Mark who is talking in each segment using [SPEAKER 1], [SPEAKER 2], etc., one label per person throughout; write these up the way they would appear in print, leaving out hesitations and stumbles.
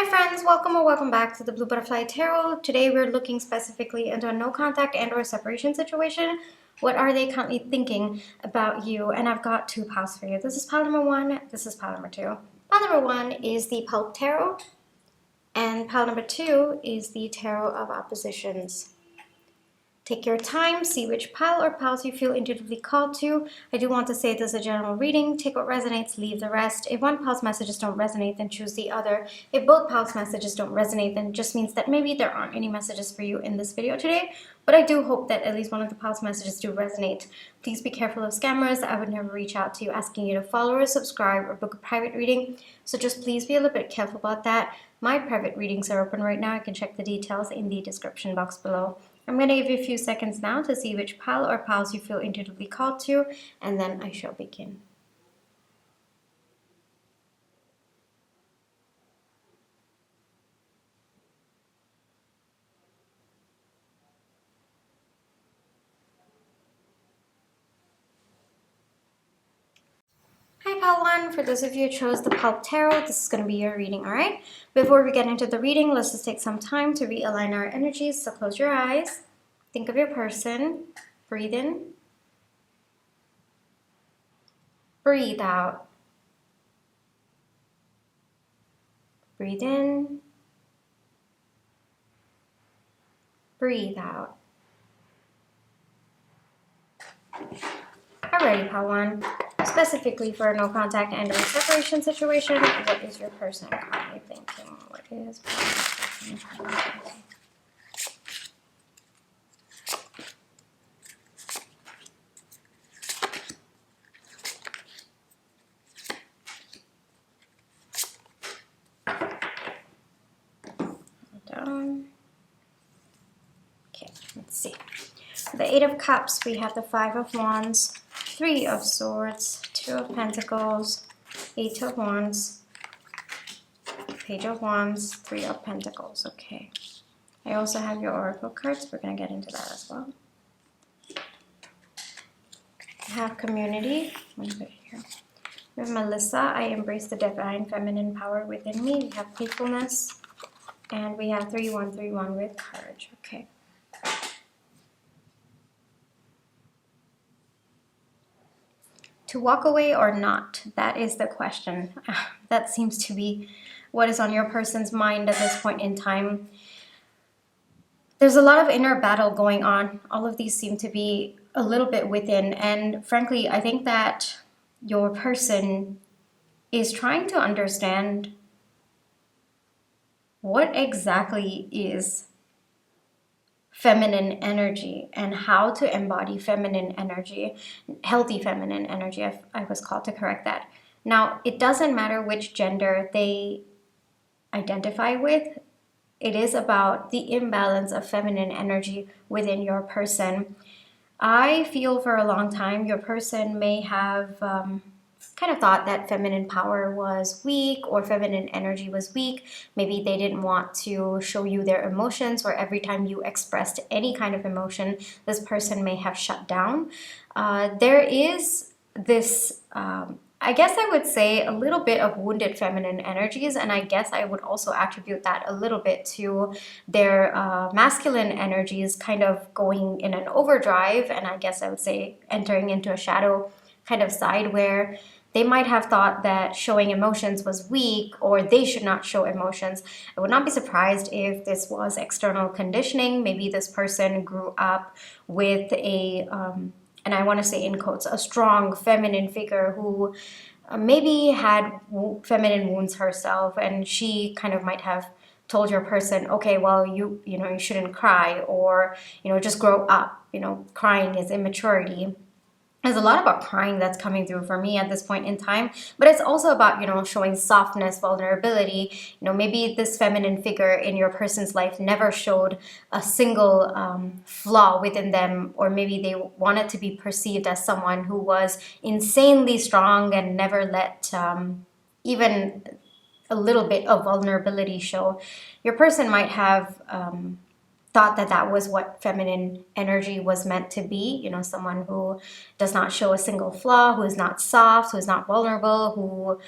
[SPEAKER 1] Hi friends, welcome or welcome back to the Blue Butterfly Tarot. Today we're looking specifically into a no contact and or separation situation. What are they currently thinking about you? And I've got two piles for you. This is pile number one, this is pile number two. Pile number one is the Pulp Tarot, and pile number two is the Tarot of Oppositions. Take your time, see which pile or piles you feel intuitively called to. I do want to say this is a general reading. Take what resonates, leave the rest. If one pile's messages don't resonate, then choose the other. If both piles' messages don't resonate, then it just means that maybe there aren't any messages for you in this video today. But I do hope that at least one of the piles' messages do resonate. Please be careful of scammers. I would never reach out to you asking you to follow or subscribe or book a private reading. So just please be a little bit careful about that. My private readings are open right now. You can check the details in the description box below. I'm going to give you a few seconds now to see which pile or piles you feel intuitively called to, and then I shall begin. Hi pile one, for those of you who chose the Pulp Tarot, this is going to be your reading, alright? Before we get into the reading, let's just take some time to realign our energies, so close your eyes, think of your person, breathe in, breathe out, breathe in, breathe out. Alrighty, pile one. Specifically for a no contact and or separation situation, what is your person currently thinking? What is your person currently thinking? Down. Okay, let's see. The Eight of Cups, we have the Five of Wands, Three of Swords, Two of Pentacles, Eight of Wands, Page of Wands, Three of Pentacles. Okay. I also have your Oracle cards. We're going to get into that as well. I have Community. Let me put it here. We have Melissa. I embrace the divine feminine power within me. We have Playfulness. And we have 3131 with Courage. Okay. To walk away or not? That is the question. That seems to be what is on your person's mind at this point in time. There's a lot of inner battle going on. All of these seem to be a little bit within. And frankly, I think that your person is trying to understand what exactly is feminine energy and how to embody feminine energy, healthy feminine energy. I was called to correct that. Now, it doesn't matter which gender they identify with. It is about the imbalance of feminine energy within your person. I feel for a long time your person may have kind of thought that feminine power was weak or feminine energy was weak. Maybe they didn't want to show you their emotions, or every time you expressed any kind of emotion, this person may have shut down. There is this, I guess I would say, a little bit of wounded feminine energies, and I guess I would also attribute that a little bit to their masculine energies kind of going in an overdrive, and I guess I would say entering into a shadow kind of side where they might have thought that showing emotions was weak or they should not show emotions. I would not be surprised if this was external conditioning. Maybe this person grew up with a, and I want to say in quotes, a strong feminine figure who maybe had feminine wounds herself, and she kind of might have told your person, okay, well, you shouldn't cry, or, just grow up. Crying is immaturity. There's a lot about crying that's coming through for me at this point in time, but it's also about, showing softness, vulnerability. Maybe this feminine figure in your person's life never showed a single flaw within them, or maybe they wanted to be perceived as someone who was insanely strong and never let even a little bit of vulnerability show. Your person might have thought that that was what feminine energy was meant to be, someone who does not show a single flaw, who is not soft, who is not vulnerable, who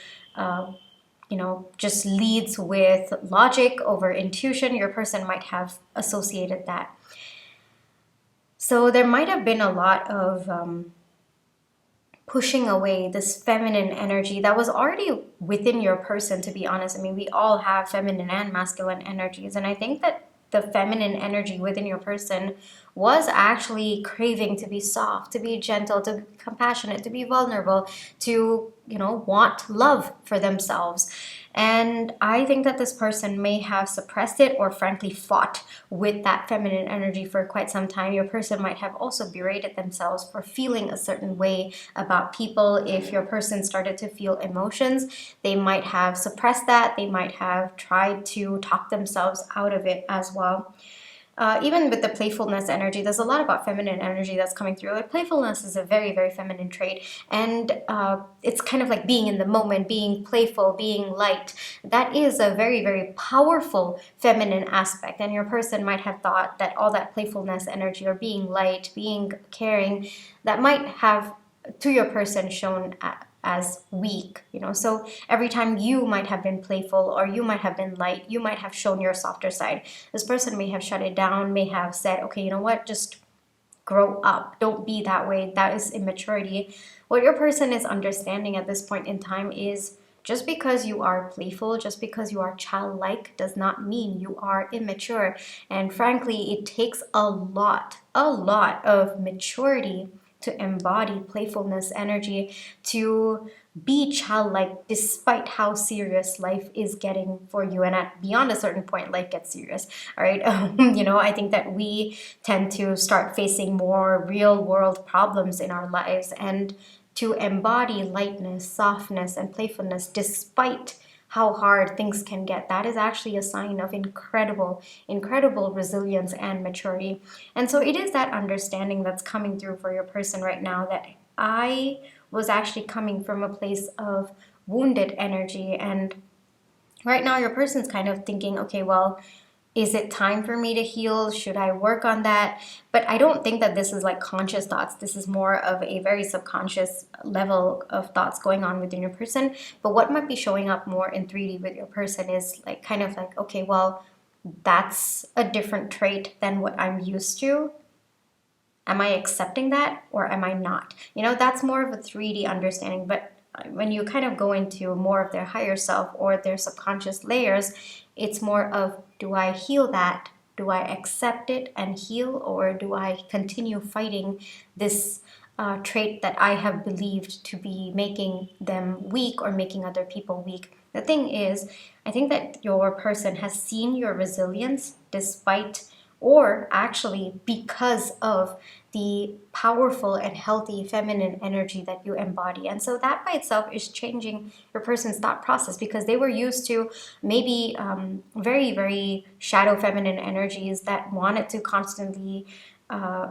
[SPEAKER 1] just leads with logic over intuition. Your person might have associated that. So there might have been a lot of pushing away this feminine energy that was already within your person, to be honest. I mean, we all have feminine and masculine energies, and I think that the feminine energy within your person was actually craving to be soft, to be gentle, to be compassionate, to be vulnerable, to, want love for themselves. And I think that this person may have suppressed it or frankly fought with that feminine energy for quite some time. Your person might have also berated themselves for feeling a certain way about people. If your person started to feel emotions, they might have suppressed that. They might have tried to talk themselves out of it as well. Even with the playfulness energy, there's a lot about feminine energy that's coming through. Like, playfulness is a very, very feminine trait, and it's kind of like being in the moment, being playful, being light. That is a very, very powerful feminine aspect, and your person might have thought that all that playfulness energy, or being light, being caring, that might have to your person shown as weak. So every time you might have been playful, or you might have been light, you might have shown your softer side. This person may have shut it down, may have said, okay, you know what, just grow up, don't be that way, that is immaturity. What your person is understanding at this point in time is, just because you are playful, just because you are childlike, does not mean you are immature. And frankly, it takes a lot of maturity to embody playfulness energy, to be childlike despite how serious life is getting for you. And at beyond a certain point, life gets serious. All right. I think that we tend to start facing more real world problems in our lives, and to embody lightness, softness, and playfulness despite how hard things can get, that is actually a sign of incredible resilience and maturity. And so it is that understanding that's coming through for your person right now, that I was actually coming from a place of wounded energy, and right now your person's kind of thinking, okay, well, is it time for me to heal? Should I work on that? But I don't think that this is like conscious thoughts. This is more of a very subconscious level of thoughts going on within your person. But what might be showing up more in 3D with your person is like kind of like, okay, well, that's a different trait than what I'm used to. Am I accepting that, or am I not? That's more of a 3D understanding. But when you kind of go into more of their higher self or their subconscious layers, it's more of, do I heal that? Do I accept it and heal, or do I continue fighting this trait that I have believed to be making them weak or making other people weak? The thing is, I think that your person has seen your resilience despite, or actually because of, the powerful and healthy feminine energy that you embody. And so that by itself is changing your person's thought process, because they were used to maybe very, very shadow feminine energies that wanted to constantly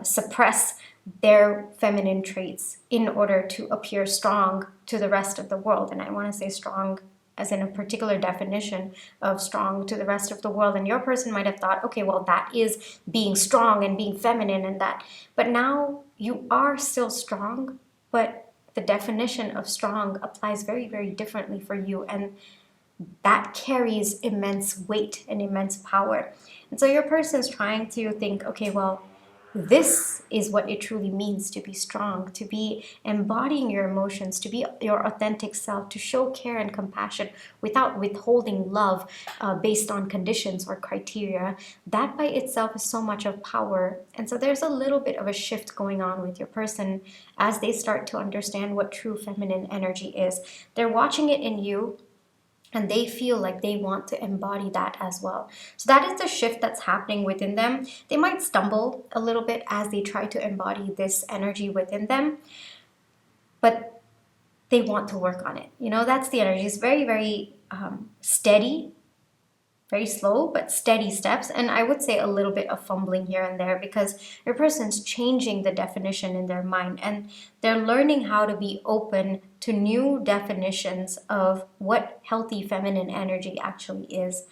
[SPEAKER 1] suppress their feminine traits in order to appear strong to the rest of the world. And I want to say strong as in a particular definition of strong to the rest of the world. And your person might have thought, okay, well, that is being strong and being feminine and that. But now you are still strong, but the definition of strong applies very, very differently for you. And that carries immense weight and immense power. And so your person's trying to think, okay, well, this is what it truly means to be strong, to be embodying your emotions, to be your authentic self, to show care and compassion without withholding love based on conditions or criteria. That by itself is so much of power. And so there's a little bit of a shift going on with your person as they start to understand what true feminine energy is. They're watching it in you, and they feel like they want to embody that as well. So that is the shift that's happening within them. They might stumble a little bit as they try to embody this energy within them, but they want to work on it. That's the energy. It's very, very steady, very slow, but steady steps. And I would say a little bit of fumbling here and there, because your person's changing the definition in their mind, and they're learning how to be open to new definitions of what healthy feminine energy actually is.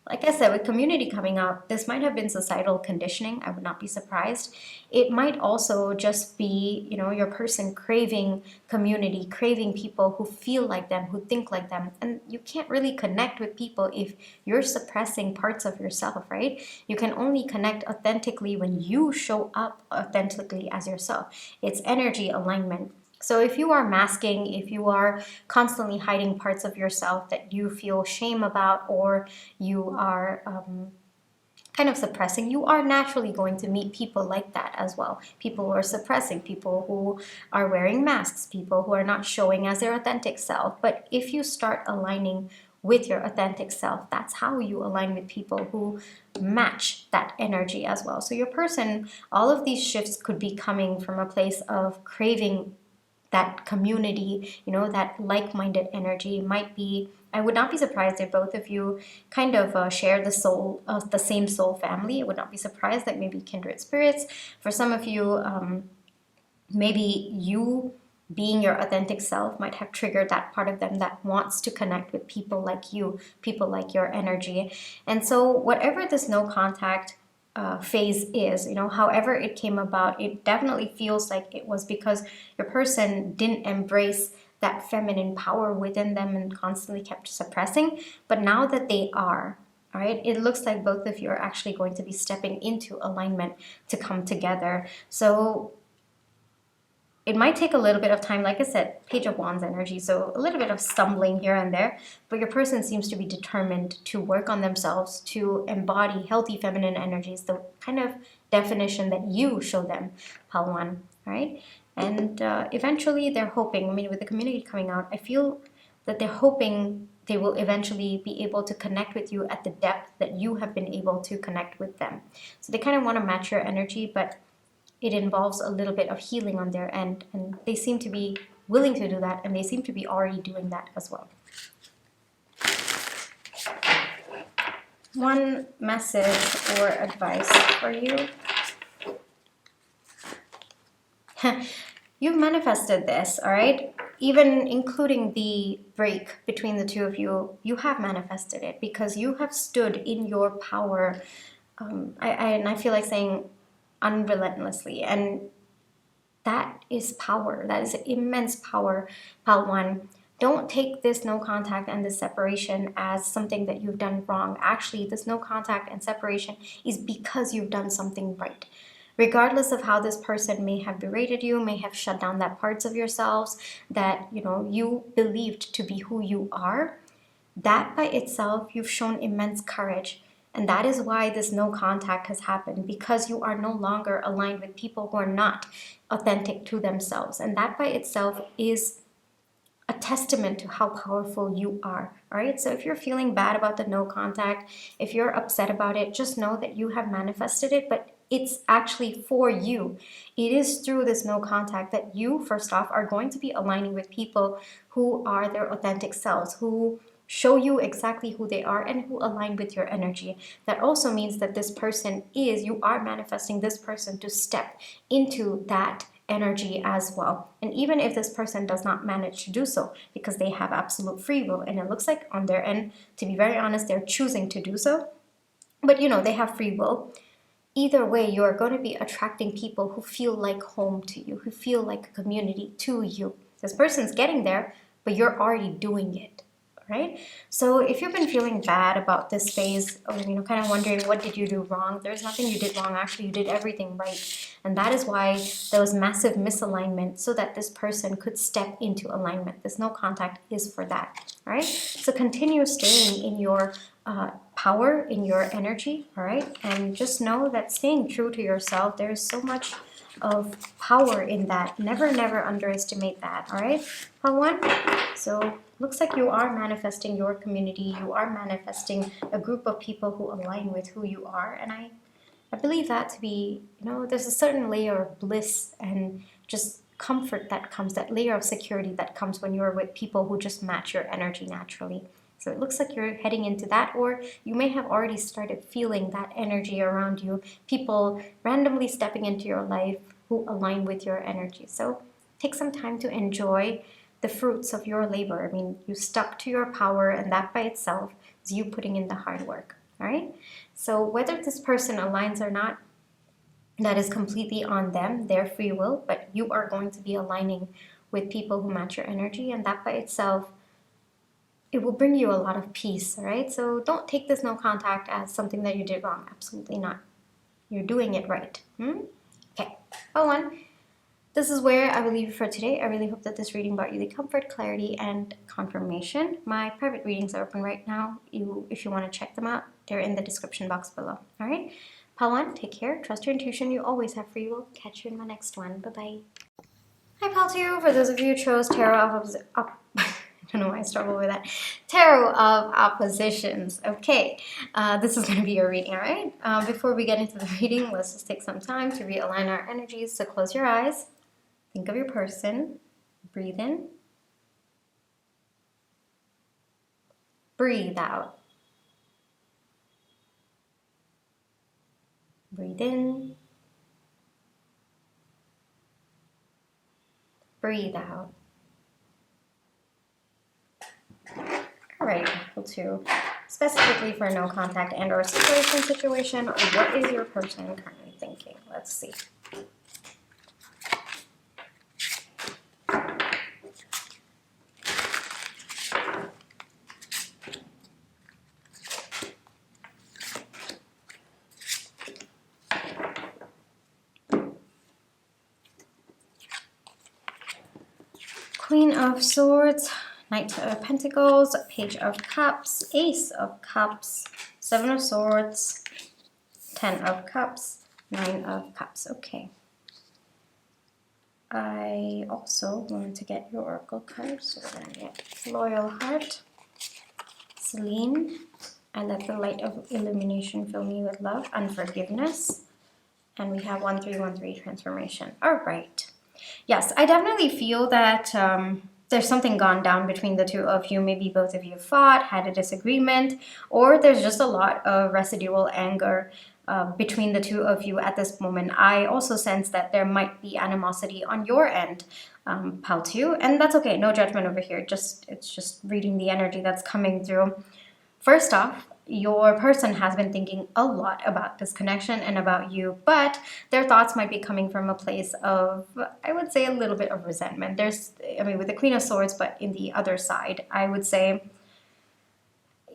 [SPEAKER 1] like I said, with community coming up, this might have been societal conditioning. I would not be surprised. It might also just be, your person craving community, craving people who feel like them, who think like them. And you can't really connect with people if you're suppressing parts of yourself, right? You can only connect authentically when you show up authentically as yourself. It's energy alignment. So if you are masking, if you are constantly hiding parts of yourself that you feel shame about, or you are kind of suppressing, you are naturally going to meet people like that as well. People who are suppressing, people who are wearing masks, people who are not showing as their authentic self. But if you start aligning with your authentic self, that's how you align with people who match that energy as well. So your person, all of these shifts could be coming from a place of craving that community, that like-minded energy. Might be, I would not be surprised if both of you kind of share the same soul family. I would not be surprised that maybe kindred spirits. For some of you, maybe you being your authentic self might have triggered that part of them that wants to connect with people like you, people like your energy. And so whatever this no contact phase is, however it came about, it definitely feels like it was because your person didn't embrace that feminine power within them and constantly kept suppressing. But now that they are, all right, it looks like both of you are actually going to be stepping into alignment to come together. So it might take a little bit of time, like I said, Page of Wands energy, so a little bit of stumbling here and there, but your person seems to be determined to work on themselves, to embody healthy feminine energies, the kind of definition that you show them, Palwan, right? And eventually they're hoping, with the community coming out, I feel that they're hoping they will eventually be able to connect with you at the depth that you have been able to connect with them. So they kind of want to match your energy, but it involves a little bit of healing on their end, and they seem to be willing to do that, and they seem to be already doing that as well. One message or advice for you. You've manifested this, all right? Even including the break between the two of you, you have manifested it because you have stood in your power. I feel like saying unrelentlessly, and that is power. That is immense power, Palwan. Don't take this no contact and this separation as something that you've done wrong. Actually, this no contact and separation is because you've done something right. Regardless of how this person may have berated you, may have shut down that parts of yourselves that you believed to be who you are, that by itself, you've shown immense courage. And that is why this no contact has happened, because you are no longer aligned with people who are not authentic to themselves. And that by itself is a testament to how powerful you are. All right. So if you're feeling bad about the no contact, if you're upset about it, just know that you have manifested it, but it's actually for you. It is through this no contact that you, first off, are going to be aligning with people who are their authentic selves, who show you exactly who they are and who align with your energy. That also means that this person you are manifesting this person to step into that energy as well. And even if this person does not manage to do so, because they have absolute free will, and it looks like on their end, to be very honest, they're choosing to do so, but they have free will. Either way, you are going to be attracting people who feel like home to you, who feel like a community to you. This person's getting there, but you're already doing it. Right? So if you've been feeling bad about this phase, or kind of wondering what did you do wrong, there's nothing you did wrong. Actually, you did everything right. And that is why there was massive misalignment, so that this person could step into alignment. This no contact is for that. All right? So continue staying in your power, in your energy. All right? And just know that staying true to yourself, there is so much of power in that. Never, never underestimate that. All right, Pawan? So looks like you are manifesting your community. You are manifesting a group of people who align with who you are. And I believe that to be, there's a certain layer of bliss and just comfort that comes, that layer of security that comes when you're with people who just match your energy naturally. So it looks like you're heading into that, or you may have already started feeling that energy around you, people randomly stepping into your life who align with your energy. So take some time to enjoy the fruits of your labor. You stuck to your power, and that by itself is you putting in the hard work. all right? So whether this person aligns or not, that is completely on them, their free will, but you are going to be aligning with people who match your energy, and that by itself, it will bring you a lot of peace, all right? So don't take this no contact as something that you did wrong. Absolutely not. You're doing it right. Okay, one. This is where I will leave you for today. I really hope that this reading brought you the comfort, clarity, and confirmation. My private readings are open right now. If you want to check them out, they're in the description box below. All right? Pile 1, take care. Trust your intuition. You always have free will. Catch you in my next one. Bye-bye. Hi, Pile 2. For those of you who chose Tarot of I don't know why I struggle with that. Tarot of Oppositions. Okay, this is going to be your reading, all right? Before we get into the reading, let's just take some time to realign our energies. So close your eyes. Think of your person. Breathe in. Breathe out. Breathe in. Breathe out. All right, people 2. Specifically for no contact and or situation, what is your person currently thinking? Let's see. Queen of Swords, Knight of Pentacles, Page of Cups, Ace of Cups, 7 of Swords, 10 of Cups, 9 of Cups. Okay. I also wanted to get your Oracle cards, so we're going to get Loyal Heart, Celine, I let the light of illumination fill me with love, Unforgiveness, and we have 1313 Transformation. All right. Yes, I definitely feel that there's something gone down between the two of you. Maybe both of you fought, had a disagreement, or there's just a lot of residual anger between the two of you at this moment. I also sense that there might be animosity on your end, Pal 2, and that's okay. No judgment over here. It's just reading the energy that's coming through. First off, your person has been thinking a lot about this connection and about you, but their thoughts might be coming from a place of, I would say, a little bit of resentment. With the Queen of Swords, but in the other side, I would say,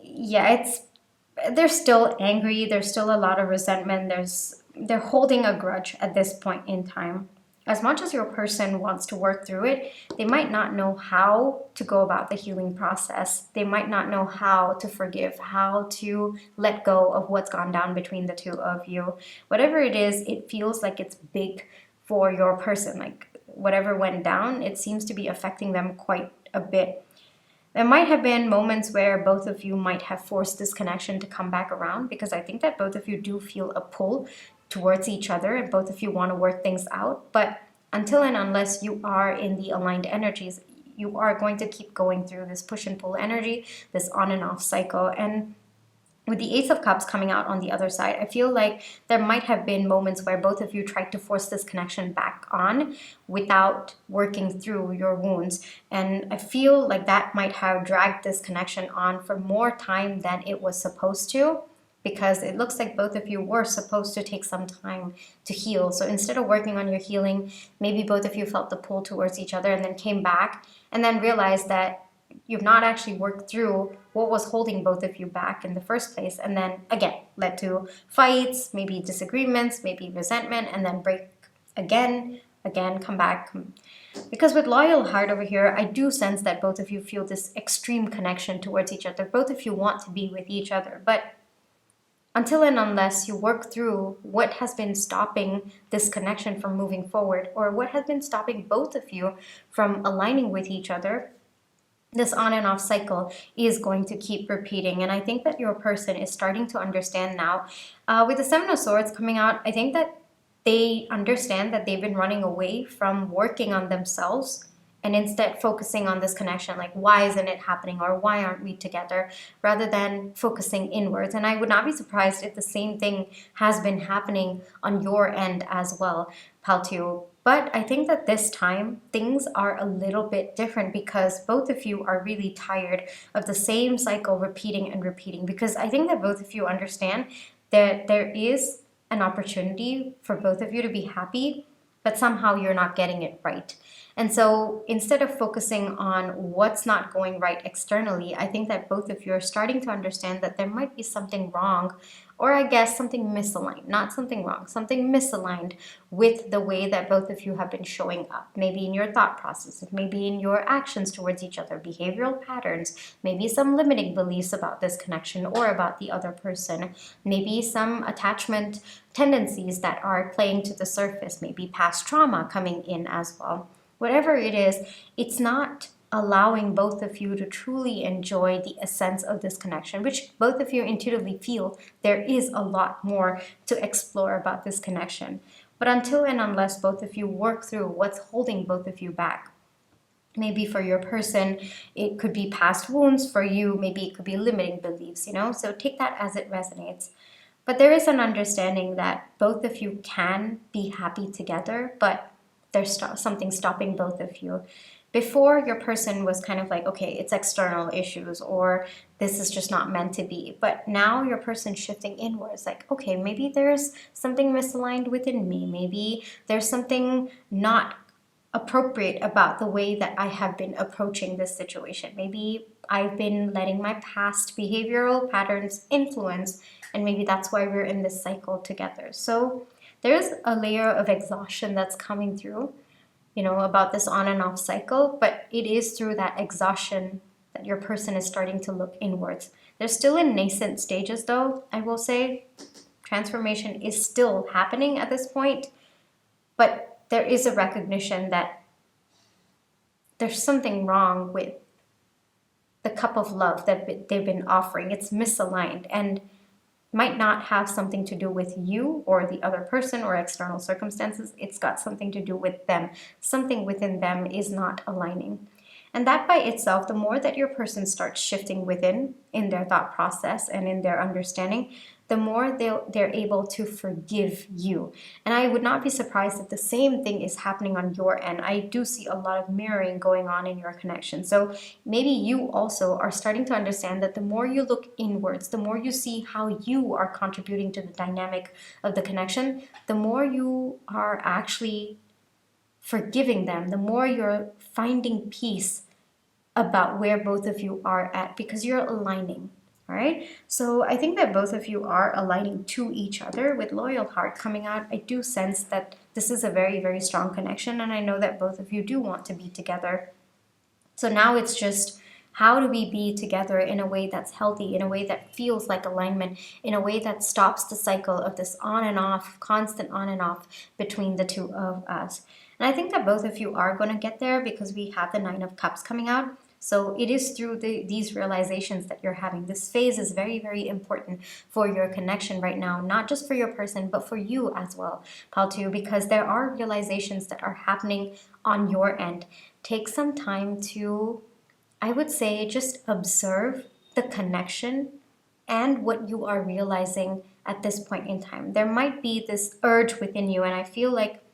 [SPEAKER 1] yeah, they're still angry. There's still a lot of resentment. They're holding a grudge at this point in time. As much as your person wants to work through it, they might not know how to go about the healing process. They might not know how to forgive, how to let go of what's gone down between the two of you. Whatever it is, it feels like it's big for your person. Like whatever went down, it seems to be affecting them quite a bit. There might have been moments where both of you might have forced this connection to come back around, because I think that both of you do feel a pull towards each other and both of you want to work things out. But until and unless you are in the aligned energies, you are going to keep going through this push and pull energy, this on and off cycle. And with the Ace of Cups coming out on the other side, I feel like there might have been moments where both of you tried to force this connection back on without working through your wounds. And I feel like that might have dragged this connection on for more time than it was supposed to, because it looks like both of you were supposed to take some time to heal. So instead of working on your healing, maybe both of you felt the pull towards each other and then came back and then realized that you've not actually worked through what was holding both of you back in the first place, and then again led to fights, maybe disagreements, maybe resentment, and then break again, come back. Because with Loyal Heart over here, I do sense that both of you feel this extreme connection towards each other. Both of you want to be with each other, but until and unless you work through what has been stopping this connection from moving forward, or what has been stopping both of you from aligning with each other, this on and off cycle is going to keep repeating. And I think that your person is starting to understand now. With the 7 of Swords coming out, I think that they understand that they've been running away from working on themselves and instead focusing on this connection, like why isn't it happening, or why aren't we together, rather than focusing inwards. And I would not be surprised if the same thing has been happening on your end as well, Pal 2. But I think that this time things are a little bit different because both of you are really tired of the same cycle repeating and repeating. Because I think that both of you understand that there is an opportunity for both of you to be happy, but somehow you're not getting it right. And so instead of focusing on what's not going right externally, I think that both of you are starting to understand that there might be something wrong, or I guess something misaligned, not something wrong, something misaligned with the way that both of you have been showing up. Maybe in your thought process, maybe in your actions towards each other, behavioral patterns, maybe some limiting beliefs about this connection or about the other person, maybe some attachment tendencies that are playing to the surface, maybe past trauma coming in as well. Whatever it is, it's not allowing both of you to truly enjoy the essence of this connection, which both of you intuitively feel there is a lot more to explore about this connection. But until and unless both of you work through what's holding both of you back, maybe for your person, it could be past wounds. For you, maybe it could be limiting beliefs, so take that as it resonates. But there is an understanding that both of you can be happy together, but there's something stopping both of you. Before, your person was kind of like, okay, it's external issues, or this is just not meant to be. But now your person's shifting inwards, like, okay, maybe there's something misaligned within me. Maybe there's something not appropriate about the way that I have been approaching this situation. Maybe I've been letting my past behavioral patterns influence, and maybe that's why we're in this cycle together. So there's a layer of exhaustion that's coming through, about this on and off cycle, but it is through that exhaustion that your person is starting to look inwards. They're still in nascent stages though, I will say. Transformation is still happening at this point, but there is a recognition that there's something wrong with the cup of love that they've been offering. It's misaligned and might not have something to do with you or the other person or external circumstances. It's got something to do with them. Something within them is not aligning. And that by itself, the more that your person starts shifting within in their thought process and in their understanding, the more they're able to forgive you. And I would not be surprised if the same thing is happening on your end. I do see a lot of mirroring going on in your connection. So maybe you also are starting to understand that the more you look inwards, the more you see how you are contributing to the dynamic of the connection, the more you are actually forgiving them, the more you're finding peace about where both of you are at, because you're aligning. All right, so I think that both of you are aligning to each other with loyal heart coming out. I do sense that this is a very, very strong connection, and I know that both of you do want to be together. So now it's just, how do we be together in a way that's healthy, in a way that feels like alignment, in a way that stops the cycle of this on and off, constant on and off between the two of us. And I think that both of you are going to get there because we have the Nine of Cups coming out. So it is through these realizations that you're having. This phase is very, very important for your connection right now, not just for your person, but for you as well, Pal 2, because there are realizations that are happening on your end. Take some time to, I would say, just observe the connection and what you are realizing at this point in time. There might be this urge within you, and I feel like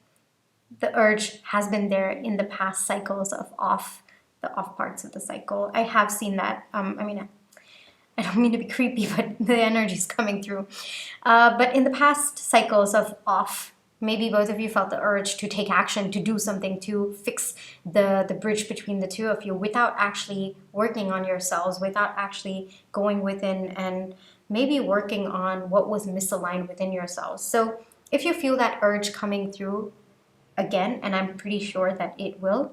[SPEAKER 1] the urge has been there in the past cycles of the off parts of the cycle. I have seen that. I don't mean to be creepy, but the energy is coming through. But in the past cycles of off, maybe both of you felt the urge to take action, to do something, to fix the bridge between the two of you without actually working on yourselves, without actually going within and maybe working on what was misaligned within yourselves. So if you feel that urge coming through again, and I'm pretty sure that it will,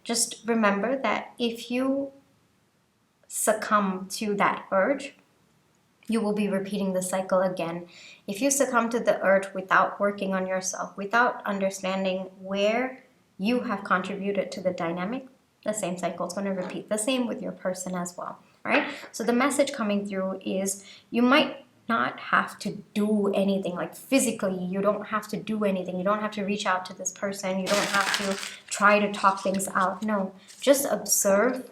[SPEAKER 1] just remember that if you succumb to that urge, you will be repeating the cycle again. If you succumb to the urge without working on yourself, without understanding where you have contributed to the dynamic, the same cycle is going to repeat. The same with your person as well, right? So the message coming through is you might not have to do anything, like physically, you don't have to do anything. You don't have to reach out to this person. You don't have to try to talk things out. No, just observe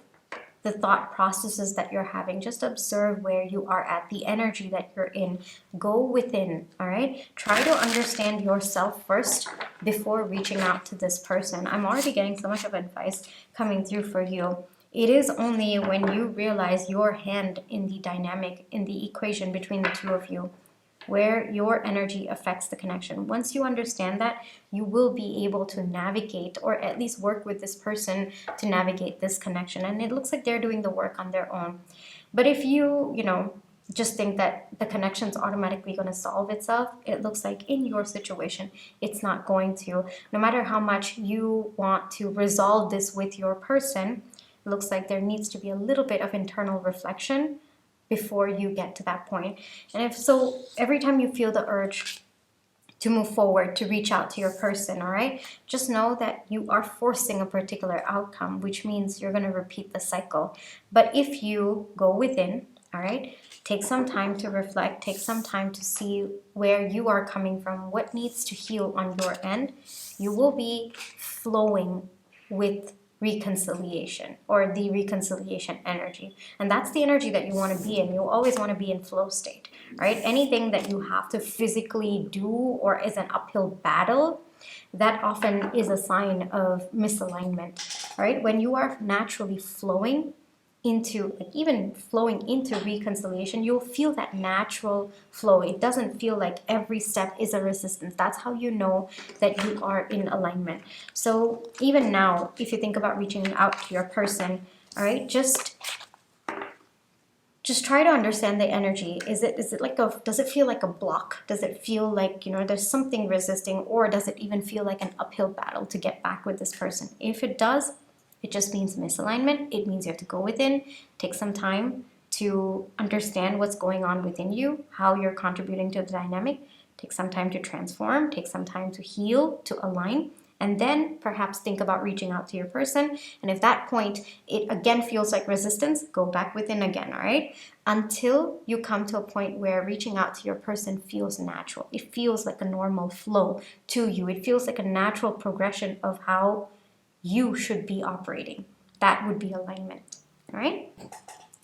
[SPEAKER 1] the thought processes that you're having. Just observe where you are at, the energy that you're in. Go within, all right? Try to understand yourself first before reaching out to this person. I'm already getting so much of advice coming through for you. It is only when you realize your hand in the dynamic, in the equation between the two of you, where your energy affects the connection. Once you understand that, you will be able to navigate, or at least work with this person to navigate this connection. And it looks like they're doing the work on their own. But if you just think that the connection's automatically going to solve itself, it looks like in your situation, it's not going to. No matter how much you want to resolve this with your person, it looks like there needs to be a little bit of internal reflection before you get to that point. And if so, every time you feel the urge to move forward, to reach out to your person, all right, just know that you are forcing a particular outcome, which means you're going to repeat the cycle. But if you go within, all right, take some time to reflect, take some time to see where you are coming from, what needs to heal on your end, you will be flowing with reconciliation, or the reconciliation energy. And that's the energy that you want to be in. You always want to be in flow state, right? Anything that you have to physically do or is an uphill battle, that often is a sign of misalignment, right? When you are naturally flowing into, like even flowing into reconciliation, you'll feel that natural flow. It doesn't feel like every step is a resistance. That's how you know that you are in alignment. So even now, if you think about reaching out to your person, all right, just try to understand the energy. Is it like does it feel like a block? Does it feel like, there's something resisting, or does it even feel like an uphill battle to get back with this person? If it does, it just means misalignment. It means you have to go within, take some time to understand what's going on within you, how you're contributing to the dynamic. Take some time to transform, take some time to heal, to align, and then perhaps think about reaching out to your person. And if that point, it again feels like resistance, go back within again, all right? Until you come to a point where reaching out to your person feels natural. It feels like a normal flow to you. It feels like a natural progression of how you should be operating. That would be alignment. All right?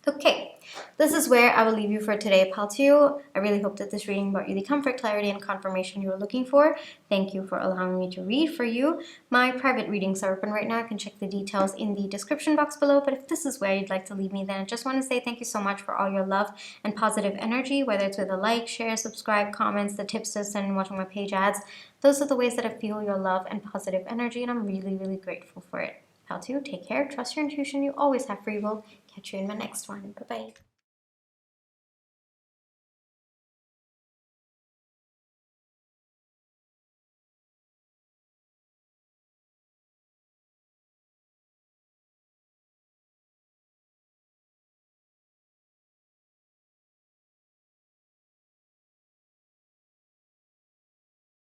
[SPEAKER 1] Okay, this is where I will leave you for today, pal 2. I really hope that this reading brought you the comfort, clarity, and confirmation you were looking for. Thank you for allowing me to read for you. My private readings are open right now. You can check the details in the description box below. But if this is where you'd like to leave me, then I just want to say thank you so much for all your love and positive energy, whether it's with a like, share, subscribe, comments, the tips to send, watching my page ads. Those are the ways that I feel your love and positive energy, and I'm really, really grateful for it. Pal 2, take care, trust your intuition, you always have free will. Catch you in my next one. Bye-bye.